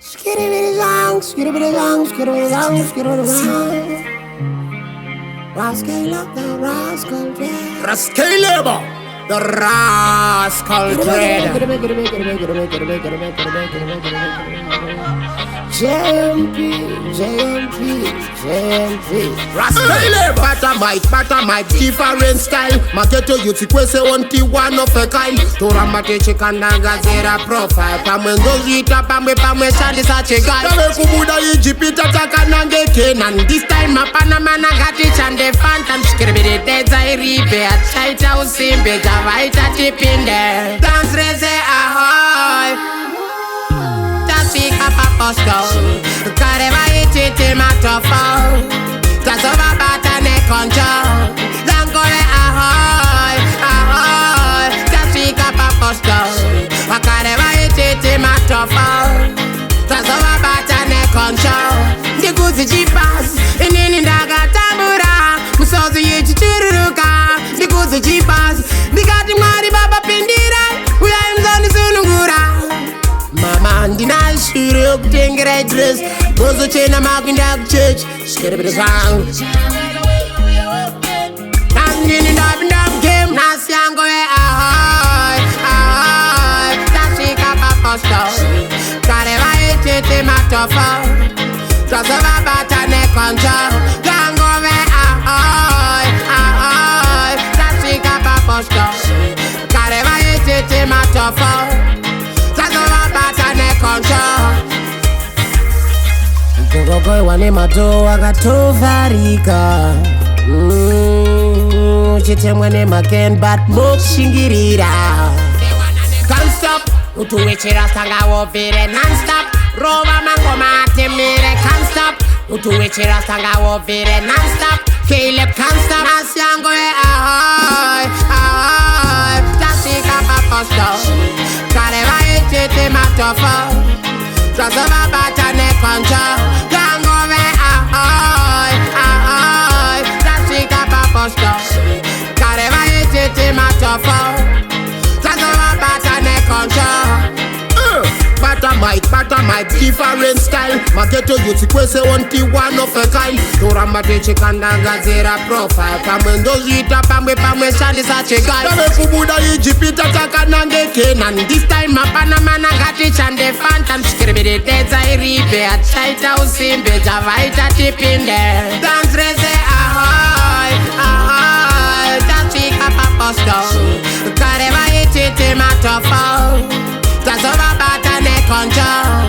Skitty song, skitty song, skitty song, skitty song. Rascal up the rascal trade. Rascal the rascal trade. JMP. Rascal Bata mic, different style. Maketo yuti kwese onti one of a kind. Tora mateche kananga zera profile. Pamwe ngozita pamwe shandi sache guy. Kame kubuda yijipita takanange kenan. This time mapana managati chande phantom. Shkiribidi deza iribe achaita usimbe javaita tipinde. Dance reze ahoy. Tasika paposto. Kareva ititi matofo. Tasova bata ne control. Langore ahoy, ahoy. Tasika paposto. Kareva ititi matofo. Tasova bata ne control. Ndikuzi jipas. Inini ndaga tambura. Musozi yichi chururuka. Ndikuzi jipas. Ndikati mwari baba pindira. Uya imzoni sunungura. Mama ndina shuru kutingire dress. Bozo chena makinda kuchurch. Skiribidi song. Nangini ndab game. Nasyango e ahoy, ahoy. Tasika paposto. Kareva ititi matofo. Tasova bata ne control. Gango me ahoy, ahoy. Tasika paposto. Kareva ititi matofo. Tasova bata ne control. Gogogoy wane mato akatovarika. Chitemwe ne maken bat mokushingirira. Can't stop, utuwechera sanga wovire non-stop. Rova mangoma atemire can't stop. Utuwechera sanga wovire non-stop. Caleb can't stop. Nasyango e ahoy, ahoy. Tasika paposto. Kareva ititi matofo. Tasova bata ne control. Gango me ahoy, ahoy. Tasika paposto. Kareva ititi matofo. Tasova bata ne control. Bata mic, different style. Maketo yuti kwese onti one of a kind. Tora mateche kananga zera profile. Pamwe ndozita pamwe shandi sache guy. Kame kubuda yijipita takanange kenan. This time mapana managati chande phantom. Shkiribidi deza iribe achaita usimbe javaita tipinde. Dance reze ahoy, ahoy. Tasika paposto. Kareva ititi matofo. Tasova bata ne control.